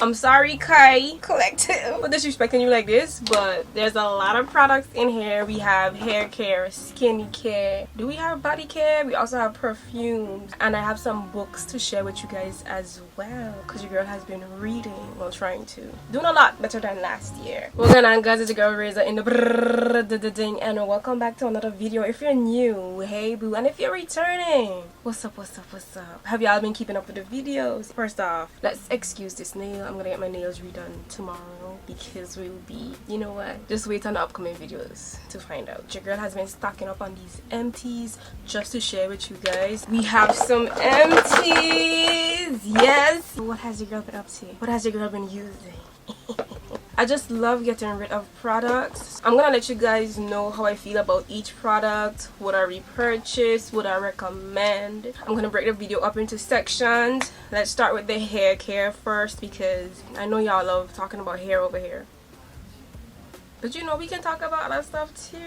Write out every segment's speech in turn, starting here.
I'm sorry, Kai Collective, for disrespecting you like this, but there's a lot of products in here. We have hair care, skin care. Do we have body care? We also have perfumes. And I have some books to share with you guys as well, because your girl has been reading while trying to. Doing a lot better than last year. What's going on, guys? It's your girl Razor in the ding, and welcome back to another video. If you're new, hey boo, and if you're returning, what's up? Have y'all been keeping up with the videos? First off, let's excuse this nail. I'm gonna get my nails redone tomorrow because we will be, you know what, just wait on the upcoming videos to find out. Your girl has been stocking up on these empties just to share with you guys. We have some empties. Yes. What has your girl been up to? What has your girl been using? I just love getting rid of products. I'm gonna let you guys know how I feel about each product, what I repurchase, what I recommend. I'm gonna break the video up into sections. Let's start with the hair care first, because I know y'all love talking about hair over here. But you know, we can talk about other stuff too.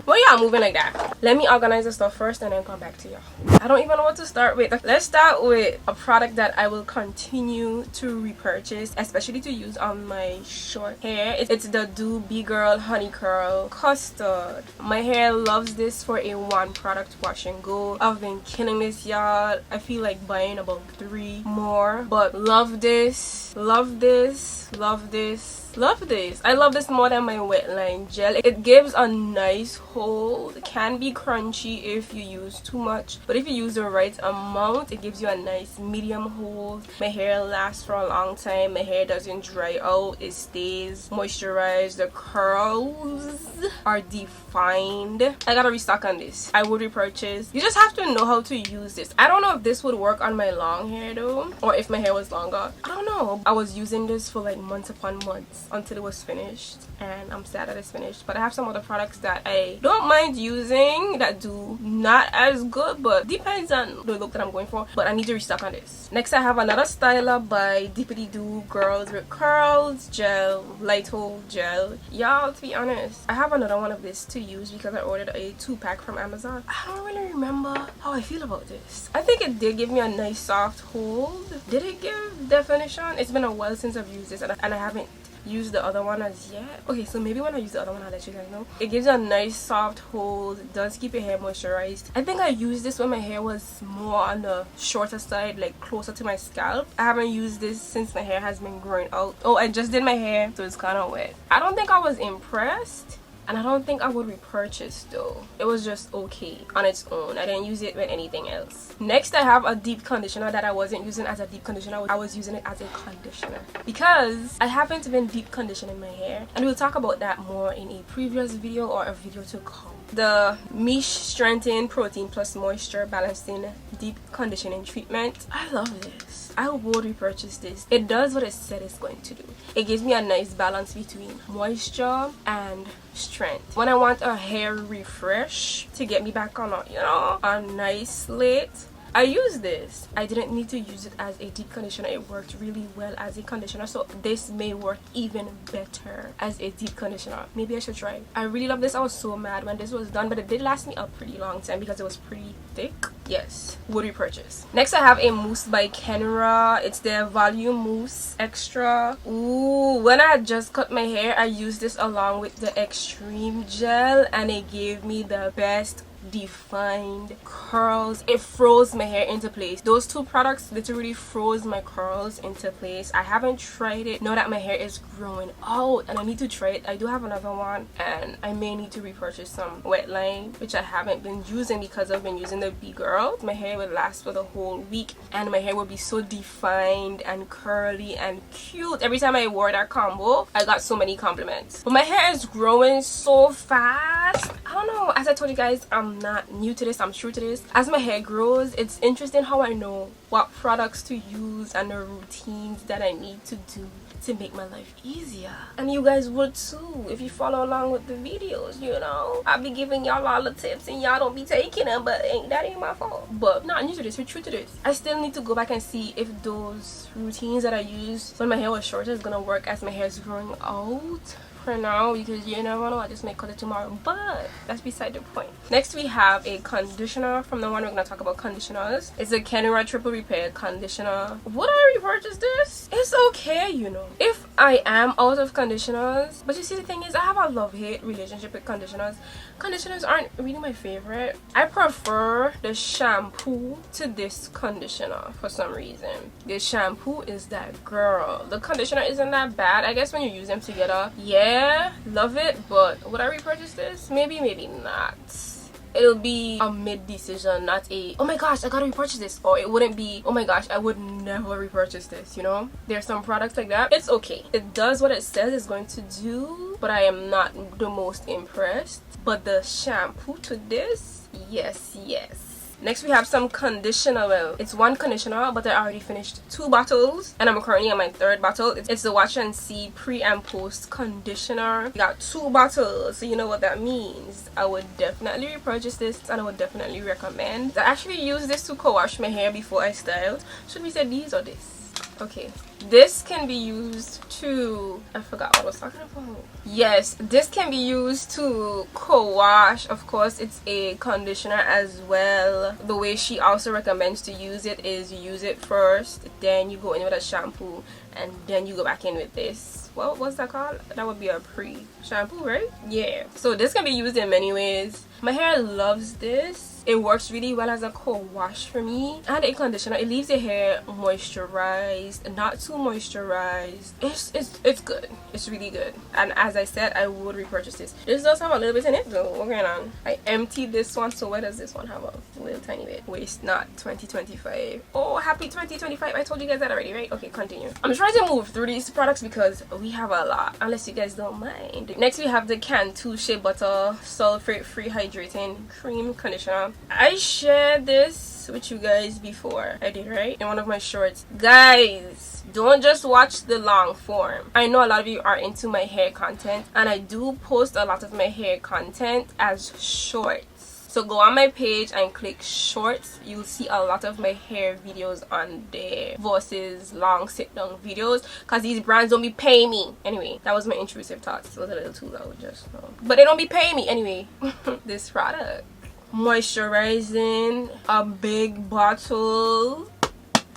Well, yeah, moving like that. Let me organize the stuff first and then come back to y'all. I don't even know what to start with. Let's start with a product that I will continue to repurchase, especially to use on my short hair. It's the Do Be Girl Honey Curl Custard. My hair loves this for a one product wash and go. I've been killing this, y'all. I feel like buying about 3 more, but love this, love this, love this. Love this. I love this more than my wet line gel. It gives a nice hold. It can be crunchy if you use too much, but if you use the right amount, it gives you a nice medium hold. My hair lasts for a long time. My hair doesn't dry out. It stays moisturized. The curls are defined. I gotta restock on this. I would repurchase. You just have to know how to use this. I don't know if this would work on my long hair though, or if my hair was longer. I don't know. I was using this for like months upon months until it was finished, and I'm sad that it's finished. But I have some other products that I don't mind using that do not as good, but depends on the look that I'm going for. But I need to restock on this. Next, I have another styler by Dippity Doo Girls with Curls Gel, Light Hold Gel. Y'all, to be honest, I have another one of this to use because I ordered a 2-pack from Amazon. I don't really remember how I feel about this. I think it did give me a nice soft hold. Did it give definition? It's been a while since I've used this, and I haven't use the other one as yet. Okay, so maybe when I use the other one, I'll let you guys know. It gives a nice soft hold. It does keep your hair moisturized. I think I used this when my hair was more on the shorter side, like closer to my scalp. I haven't used this since my hair has been growing out. Oh, I just did my hair, so it's kind of wet. I don't think I was impressed, and I don't think I would repurchase though. It was just okay on its own. I didn't use it with anything else. Next, I have a deep conditioner that I wasn't using as a deep conditioner. I was using it as a conditioner because I haven't been deep conditioning my hair, and we'll talk about that more in a previous video or a video to come. The Mish Strengthen Protein Plus Moisture Balancing Deep Conditioning Treatment. I love this. I would repurchase this. It does what it said it's going to do. It gives me a nice balance between moisture and strength. When I want a hair refresh to get me back on a nice slate, I use this. I didn't need to use it as a deep conditioner. It worked really well as a conditioner, so this may work even better as a deep conditioner. Maybe I should try it. I really love this. I was so mad when this was done, but it did last me a pretty long time because it was pretty thick. Yes, would repurchase. Next, I have a mousse by Kenra. It's their Volume Mousse Extra. Ooh, when I just cut my hair, I used this along with the Extreme Gel, and it gave me the best defined curls. It froze my hair into place. Those 2 products literally froze my curls into place. I haven't tried it now that my hair is growing out, and I need to try it. I do have another one, and I may need to repurchase some wet line, which I haven't been using because I've been using the Be Girl. My hair would last for the whole week, and my hair would be so defined and curly and cute. Every time I wore that combo, I got so many compliments. But my hair is growing so fast. I don't know. As I told you guys, I'm not new to this. I'm true to this. As my hair grows, it's interesting how I know what products to use and the routines that I need to do to make my life easier. And you guys would too if you follow along with the videos, you know. I'll be giving y'all all the tips and y'all don't be taking them, but that ain't my fault. But not new to this, we're true to this. I still need to go back and see if those routines that I used when my hair was shorter is gonna work as my hair is growing out for now because you never know, I just may cut it tomorrow, but that's beside the point. Next we have a conditioner. From the one we're gonna talk about conditioners. It's a Kenra Triple Repair conditioner. Would I repurchase this? It's okay, you know, if I am out of conditioners. But you see, the thing is, I have a love-hate relationship with conditioners. Conditioners aren't really my favorite. I prefer the shampoo to this conditioner for some reason. This shampoo is that girl. The conditioner isn't that bad. I guess when you use them together, yeah, love it. But would I repurchase this? Maybe, maybe not. It'll be a mid decision, not a oh my gosh I gotta repurchase this, or it wouldn't be oh my gosh I would never repurchase this, you know. There's some products like that. It's okay, it does what it says it's going to do, but I am not the most impressed. But the shampoo to this, yes. Next we have some conditioner. Well, it's one conditioner, but I already finished 2 bottles and I'm currently on my 3rd bottle. It's the Watch and See pre and post conditioner. We got 2 bottles, so you know what that means. I would definitely repurchase this and I would definitely recommend. I actually used this to co-wash my hair before I styled. Should we say these or this? Okay, this can be used to, I forgot what I was talking about. Yes, this can be used to co-wash. Of course, it's a conditioner as well. The way she also recommends to use it is you use it first, then you go in with a shampoo, and then you go back in with this. What's that called? That would be a pre-shampoo, right? Yeah, so this can be used in many ways. My hair loves this. It works really well as a co-wash for me, and a conditioner. It leaves your hair moisturized, not too moisturized. It's good. It's really good. And as I said, I would repurchase this. This does have a little bit in it though. What's going on? I emptied this one, so where does this one have a little tiny bit? Waste not 2025. Oh, happy 2025. I told you guys that already, right? Okay, continue. I'm trying to move through these products because we have a lot, unless you guys don't mind. Next we have the Cantu Shea Butter Sulfate Free Hydrating Cream Conditioner. I shared this with you guys before. I did, right? In one of my shorts. Guys, don't just watch the long form. I know a lot of you are into my hair content, and I do post a lot of my hair content as shorts. So go on my page and click shorts. You'll see a lot of my hair videos on there versus long sit down videos, because these brands don't be paying me. Anyway, that was my intrusive thoughts. It was a little too loud just now, but they don't be paying me anyway. This product, moisturizing, a big bottle.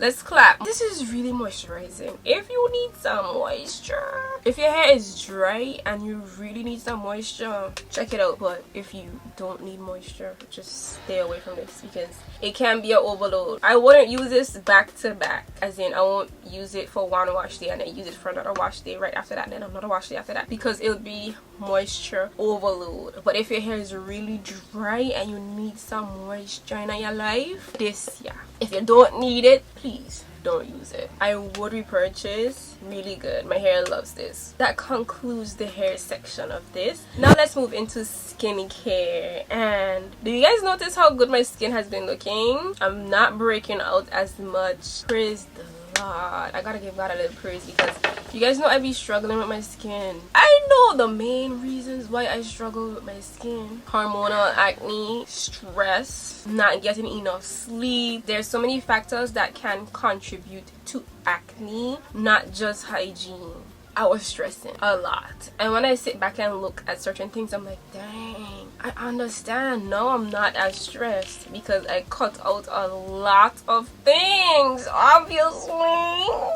Let's clap. This is really moisturizing. If you need some moisture, if your hair is dry and you really need some moisture, check it out. But if you don't need moisture, just stay away from this because it can be an overload. I wouldn't use this back to back, as in I won't use it for one wash day and then use it for another wash day right after that, and then another wash day after that, because it'll be moisture overload. But if your hair is really dry and you need some moisture in your life, this, yeah. If you don't need it, please don't use it. I would repurchase. Really good. My hair loves this. That concludes the hair section of this. Now let's move into skincare. And do you guys notice how good my skin has been looking? I'm not breaking out as much. Praise the God. I gotta give God a little praise because you guys know I be struggling with my skin. I know the main reasons why I struggle with my skin: hormonal acne, stress, not getting enough sleep. There's so many factors that can contribute to acne, not just hygiene. I was stressing a lot, and when I sit back and look at certain things, I'm like, dang, I understand. No, I'm not as stressed because I cut out a lot of things, obviously.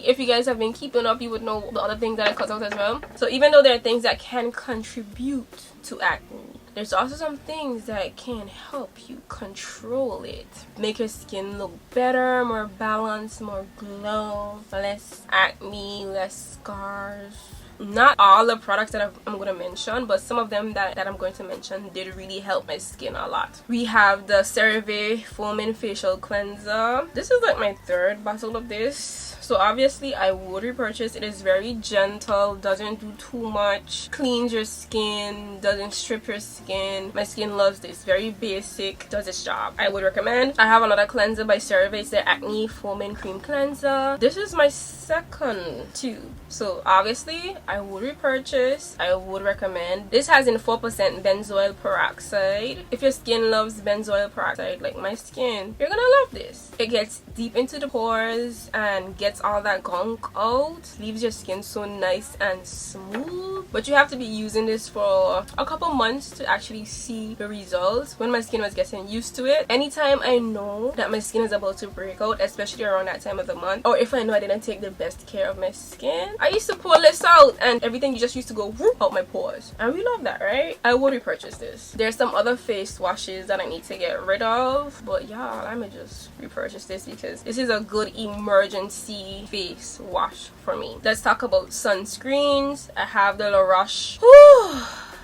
If you guys have been keeping up, you would know the other things that I cut out as well. So even though there are things that can contribute to acne, there's also some things that can help you control it, make your skin look better, more balanced, more glow, less acne, less scars. Not all the products that I'm going to mention, but some of them that I'm going to mention did really help my skin a lot. We have the CeraVe Foaming Facial Cleanser. This is like my 3rd bottle of this. So obviously I would repurchase. It is very gentle, doesn't do too much, cleans your skin, doesn't strip your skin. My skin loves this. Very basic, does its job. I would recommend. I have another cleanser by CeraVe. It's the Acne Foaming Cream Cleanser. This is my 2nd tube. So obviously I would repurchase. I would recommend. This has in 4% benzoyl peroxide. If your skin loves benzoyl peroxide like my skin, you're gonna love this. It gets deep into the pores and gets all that gunk out, leaves your skin so nice and smooth. but you have to be using this for a couple months to actually see the results. When my skin was getting used to it, anytime I know that my skin is about to break out, especially around that time of the month, or if I know I didn't take the best care of my skin, I used to pull this out and everything just used to go whoop out my pores. And we love that, right? I would repurchase this. There's some other face washes that I need to get rid of, but y'all, I'm gonna just repurchase this because this is a good emergency face wash for me. Let's talk about sunscreens. I have the La Roche.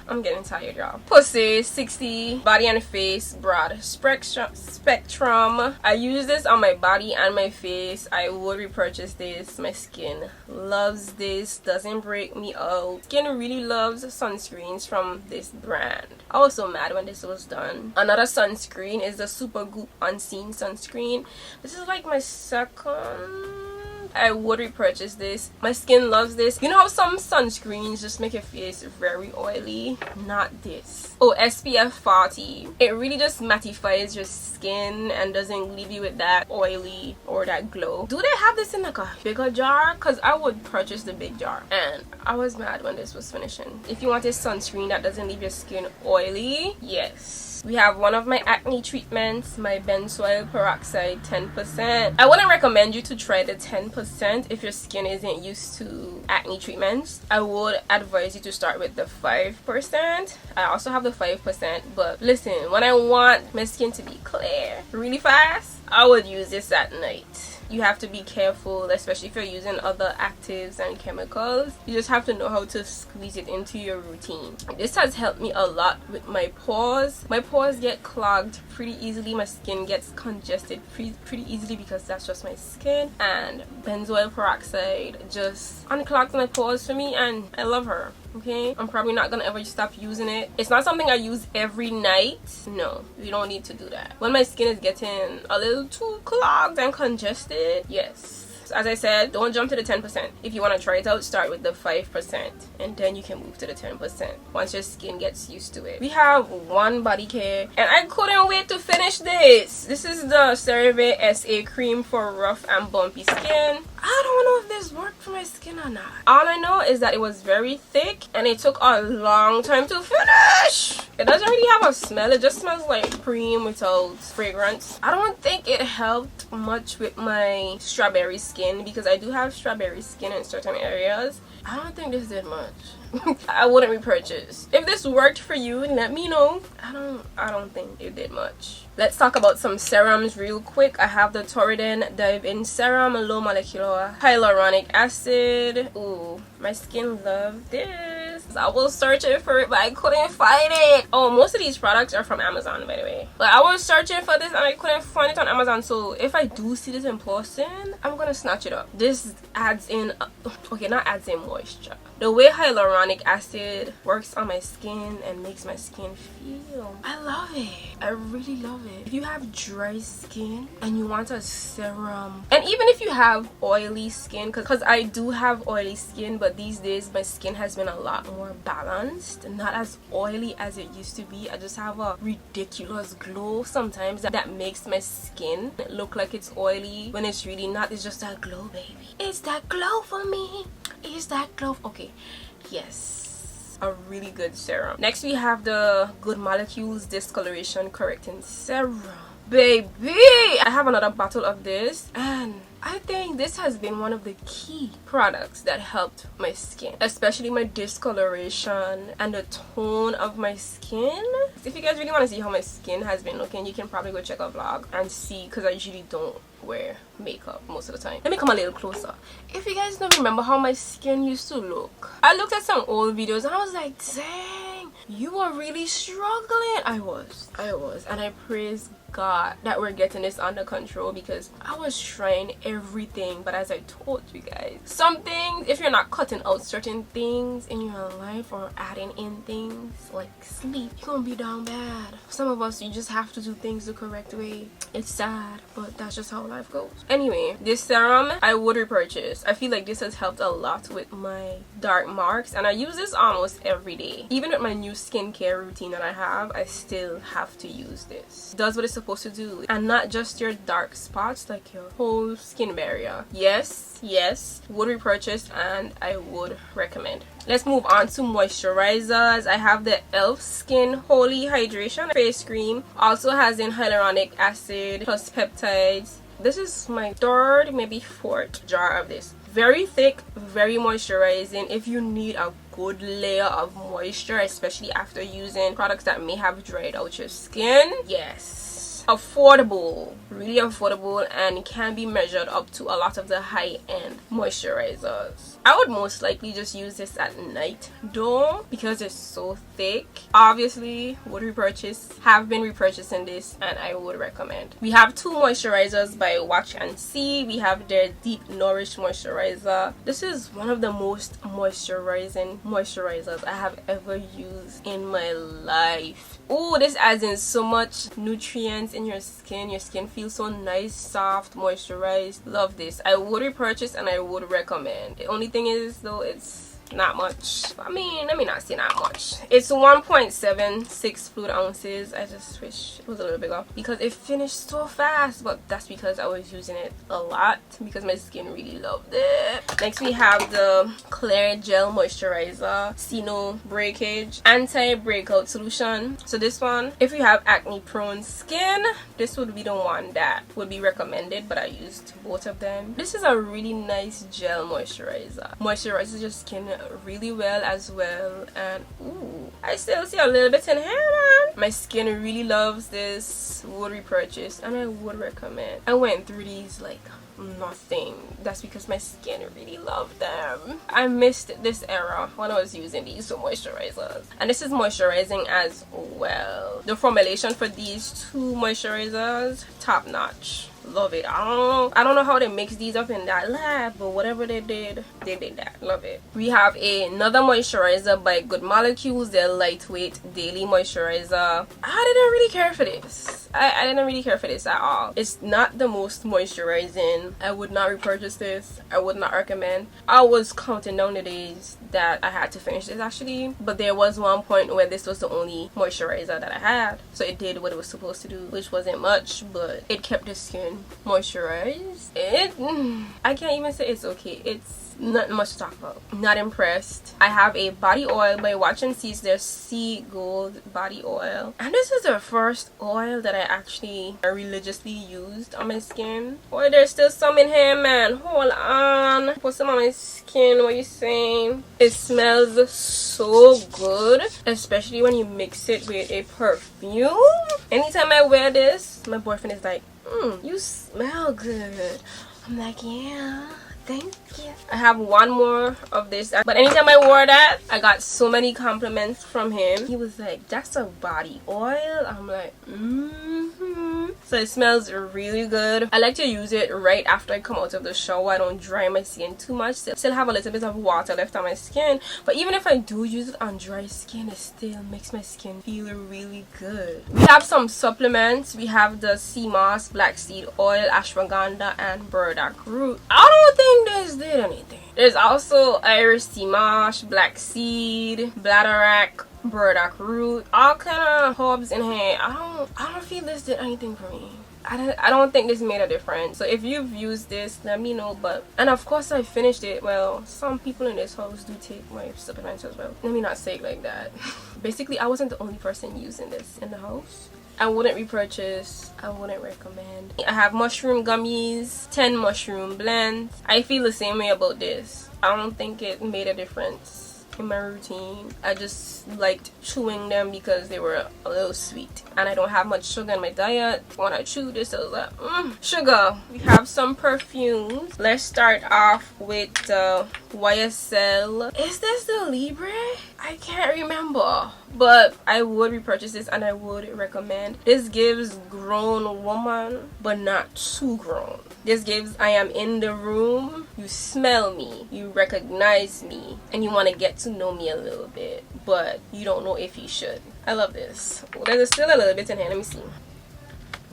I'm getting tired, y'all. Pussy 60 body and face broad spectrum. I use this on my body and my face. I would repurchase this. My skin loves this. Doesn't break me out. Skin really loves sunscreens from this brand. I was so mad when this was done. Another sunscreen is the Super Goop Unseen sunscreen. This is like my second. I would repurchase this. My skin loves this. You know how some sunscreens just make your face very oily? Not this. Oh, SPF 40. It really just mattifies your skin and doesn't leave you with that oily or that glow. Do they have this in like a bigger jar? Because I would purchase the big jar. And I was mad when this was finishing. If you want a sunscreen that doesn't leave your skin oily, yes. We have one of my acne treatments, my benzoyl peroxide 10%. I wouldn't recommend you to try the 10% if your skin isn't used to acne treatments. I would advise you to start with the 5%. I also have the 5%, but listen, when I want my skin to be clear really fast, I would use this at night. You have to be careful, especially if you're using other actives and chemicals. You just have to know how to squeeze it into your routine. This has helped me a lot with my pores. My pores get clogged pretty easily. My skin gets congested pretty easily because that's just my skin. And benzoyl peroxide just unclogs my pores for me, and I love her. Okay, I'm probably not gonna ever stop using it. It's not something I use every night. No, you don't need to do that. When my skin is getting a little too clogged and congested, yes. As I said, don't jump to the 10%. If you want to try it out, start with the 5% and then you can move to the 10% once your skin gets used to it. We have one body care and I couldn't wait to finish this. This is the CeraVe SA cream for rough and bumpy skin. I don't know if this worked for my skin or not. All I know is that it was very thick and it took a long time to finish. It doesn't really have a smell. It just smells like cream without fragrance. I don't think it helped much with my strawberry skin because I do have strawberry skin in certain areas. I don't think this did much. I wouldn't repurchase. If this worked for you, let me know. I don't think it did much. Let's talk about some serums real quick. I have the Torridine Dive-In Serum, low molecular hyaluronic acid. Ooh, my skin loved this. I was searching for it, but I couldn't find it. Oh, most of these products are from Amazon, by the way. But I was searching for this and I couldn't find it on Amazon. So if I do see this in person, I'm gonna snatch it up. This adds in, okay, not adds in moisture. The way hyaluronic acid works on my skin and makes my skin feel, I love it. I really love it. If you have dry skin and you want a serum, and even if you have oily skin, because I do have oily skin, but these days my skin has been a lot more balanced, not as oily as it used to be. I just have a ridiculous glow sometimes that makes my skin look like it's oily when it's really not. It's just that glow, baby. It's that glow for me. Is that glow? Okay, yes, a really good serum. Next we have the Good Molecules Discoloration Correcting Serum. Baby, I have another bottle of this and I think this has been one of the key products that helped my skin, especially my discoloration and the tone of my skin. If you guys really want to see how my skin has been looking, you can probably go check a vlog and see, because I usually don't wear makeup most of the time. Let me come a little closer. If you guys don't remember how my skin used to look, I looked at some old videos and I was like, dang, you are really struggling. I was, and I praise God that we're getting this under control, because I was trying everything, but as I told you guys, some things, if you're not cutting out certain things in your life or adding in things like sleep, you're gonna be down bad. Some of us, you just have to do things the correct way. It's sad, but that's just how life goes. Anyway, this serum I would repurchase. I feel like this has helped a lot with my dark marks, and I use this almost every day. Even with my new skincare routine that I have, I still have to use this. It does what it's supposed supposed to do, and not just your dark spots, like your whole skin barrier. Yes, would repurchase, and I would recommend. Let's move on to moisturizers. I have the Elf Skin Holy Hydration face cream. Also has in hyaluronic acid plus peptides. This is my third, maybe fourth jar of this. Very thick, very moisturizing. If you need a good layer of moisture, especially after using products that may have dried out your skin, yes. Affordable, really affordable, and can be measured up to a lot of the high-end moisturizers. I would most likely just use this at night though, because it's so thick. Obviously would repurchase, have been repurchasing this, and I would recommend. We have two moisturizers by Watch and See. We have their Deep Nourish moisturizer. This is one of the most moisturizing moisturizers I have ever used in my life. Oh, this adds in so much nutrients in your skin. Your skin feels so nice, soft, moisturized. Love this. I would repurchase and I would recommend. The only thing is though, it's not much. I mean, let me not say not much. It's 1.76 fluid ounces. I just wish it was a little bigger because it finished so fast, but that's because I was using it a lot because my skin really loved it. Next we have the Clear Gel Moisturizer, See No Breakage Anti-Breakout Solution. So this one, if you have acne prone skin, this would be the one that would be recommended, but I used both of them. This is a really nice gel moisturizer. Moisturizes your skin really well as well, and ooh, I still see a little bit in here, man. My skin really loves this. Would repurchase and I would recommend. I went through these like nothing. That's because my skin really loved them. I missed this era when I was using these moisturizers, and this is moisturizing as well. The formulation for these two moisturizers, top notch. Love it. I don't know how they mix these up in that lab, but whatever they did that. Love it. We have another moisturizer by Good Molecules, their lightweight daily moisturizer. I didn't really care for this. I didn't really care for this at all. It's not the most moisturizing. I would not repurchase this. I would not recommend. I was counting down the days that I had to finish this actually, but there was one point where this was the only moisturizer that I had, so it did what it was supposed to do, which wasn't much, but it kept the skin moisturized. I can't even say it's okay. It's not much to talk about. Not impressed. I have a body oil by Watch and See's their Sea Gold body oil, and this is the first oil that I actually religiously used on my skin. Boy, there's still some in here, man. Hold on. Put some on my skin. What you saying? It smells so good, especially when you mix it with a perfume. Anytime I wear this, my boyfriend is like, you smell good. I'm like, yeah, thank you. I have one more of this, but anytime I wore that, I got so many compliments from him. He was like, that's a body oil. I'm like, so it smells really good. I like to use it right after I come out of the shower. I don't dry my skin too much. Still have a little bit of water left on my skin, but even if I do use it on dry skin, it still makes my skin feel really good. We have some supplements. We have the sea moss, black seed oil, ashwagandha, and burdock root. I don't think this did anything. There's also Irish sea moss, black seed, bladderwrack, burdock root, all kind of herbs in here. I don't feel this did anything for me. I don't think this made a difference. So if you've used this, let me know. And of course I finished it. Well, some people in this house do take my supplements as well. Let me not say it like that. Basically, I wasn't the only person using this in the house. I wouldn't repurchase. I wouldn't recommend. I have mushroom gummies, 10 mushroom blends. I feel the same way about this. I don't think it made a difference in my routine. I just liked chewing them because they were a little sweet, and I don't have much sugar in my diet. When I chew this, I was like, sugar. We have some perfumes. Let's start off with YSL. Is this the Libre? I can't remember, but I would repurchase this and I would recommend. This gives grown woman, but not too grown. This gives I am in the room, you smell me, you recognize me, and you want to get to know me a little bit, but you don't know if you should. I love this. There's still a little bit in here. Let me see.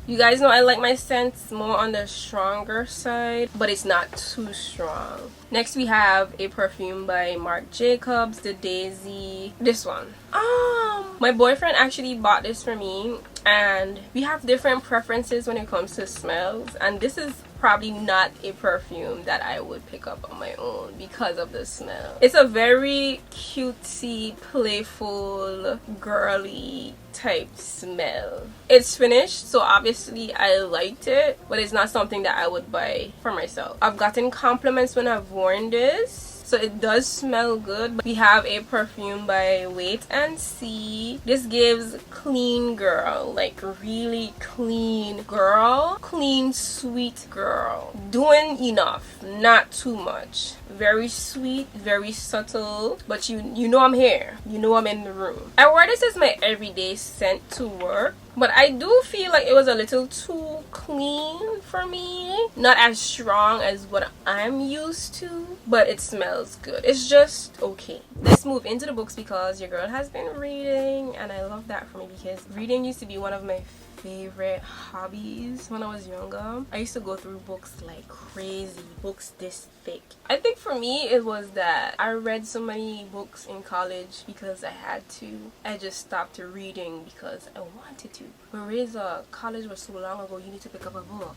You guys know I like my scents more on the stronger side, but it's not too strong. Next we have a perfume by Marc Jacobs, the Daisy. This one. My boyfriend actually bought this for me, and we have different preferences when it comes to smells, and this is probably not a perfume that I would pick up on my own because of the smell. It's a very cutesy, playful, girly type smell. It's finished, so obviously I liked it, but it's not something that I would buy for myself. I've gotten compliments when I've worn this, so it does smell good. We have a perfume by Wait and See. This gives clean girl, like really clean girl, clean sweet girl, doing enough, not too much. Very sweet, very subtle, but you know I'm here, you know I'm in the room. I wear this as my everyday scent to work, but I do feel like it was a little too clean for me. Not as strong as what I'm used to, but it smells good. It's just okay. Let's move into the books because your girl has been reading, and I love that for me because reading used to be one of my favorite hobbies when I was younger. I used to go through books like crazy, books this thick. I think for me it was that I read so many books in college because I had to. I just stopped reading because I wanted to. Whereas college was so long ago, you need to pick up a book.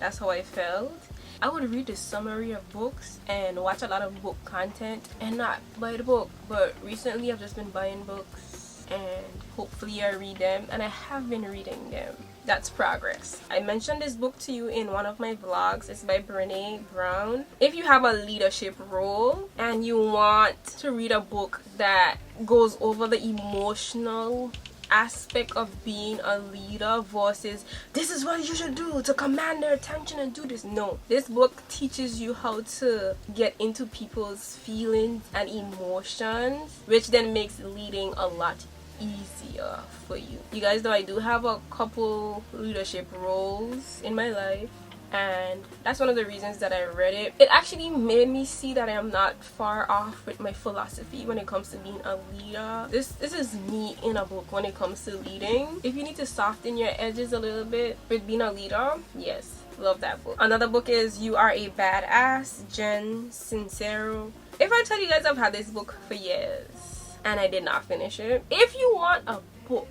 That's how I felt. I would read the summary of books and watch a lot of book content and not buy the book. But recently I've just been buying books and hopefully I read them, and I have been reading them. That's progress. I mentioned this book to you in one of my vlogs. It's by Brené Brown. If you have a leadership role and you want to read a book that goes over the emotional aspect of being a leader versus this is what you should do to command their attention and do this. No, this book teaches you how to get into people's feelings and emotions, which then makes leading a lot easier for you. You guys know I do have a couple leadership roles in my life, and that's one of the reasons that I read it. It actually made me see that I am not far off with my philosophy when it comes to being a leader. This is me in a book when it comes to leading. If you need to soften your edges a little bit with being a leader, yes, love that book. Another book is You Are a Badass, Jen Sincero. If I tell you guys, I've had this book for years and I did not finish it. If you want a book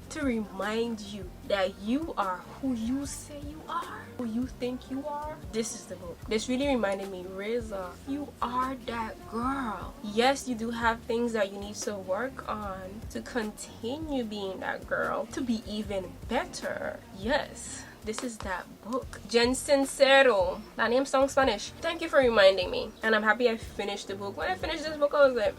to remind you that you are who you say you are, who you think you are, this is the book. This really reminded me, Reza, you are that girl. Yes, you do have things that you need to work on to continue being that girl, to be even better. Yes, this is that book. Jen Sincero. That name sounds Spanish. Thank you for reminding me. And I'm happy I finished the book. When I finished this book, I was like,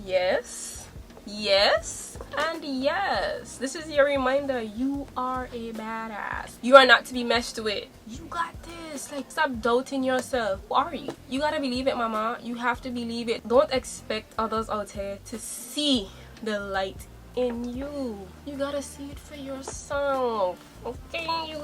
yes, yes, and yes. This is your reminder. You are a badass. You are not to be messed with. You got this. Like, stop doubting yourself. Who are you? You gotta believe it, mama. You have to believe it. Don't expect others out here to see the light in you. You gotta see it for yourself. Okay,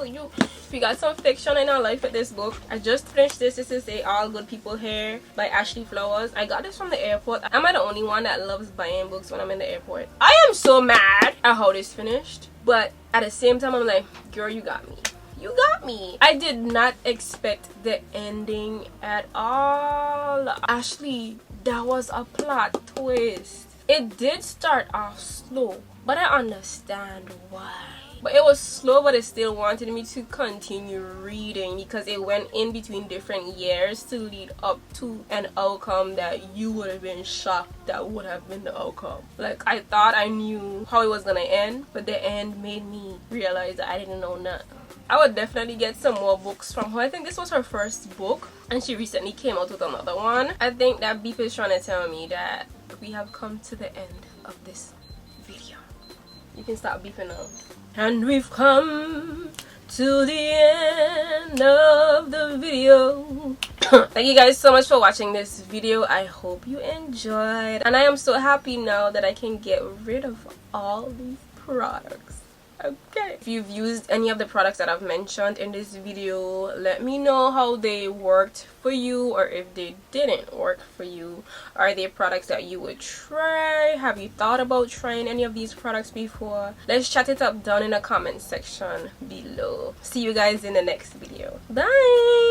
we got some fiction in our life with this book. I just finished this. This is a All Good People Here by Ashley Flowers. I got this from the airport. Am I the only one that loves buying books when I'm in the airport? I am so mad at how this finished, but at the same time I'm like, girl, you got me. You got me. I did not expect the ending at all. Ashley, that was a plot twist. It did start off slow, but I understand why. But it was slow, but it still wanted me to continue reading because it went in between different years to lead up to an outcome that you would have been shocked that would have been the outcome. Like, I thought I knew how it was gonna end, but the end made me realize that I didn't know nothing. I would definitely get some more books from her. I think this was her first book, and she recently came out with another one. I think that beep is trying to tell me that we have come to the end of this video. You can stop beeping now. And we've come to the end of the video. Thank you guys so much for watching this video. I hope you enjoyed, and I am so happy now that I can get rid of all these products Okay, if you've used any of the products that I've mentioned in this video, let me know how they worked for you, or if they didn't work for you. Are they products that you would try? Have you thought about trying any of these products before? Let's chat it up down in the comment section below. See you guys in the next video. Bye.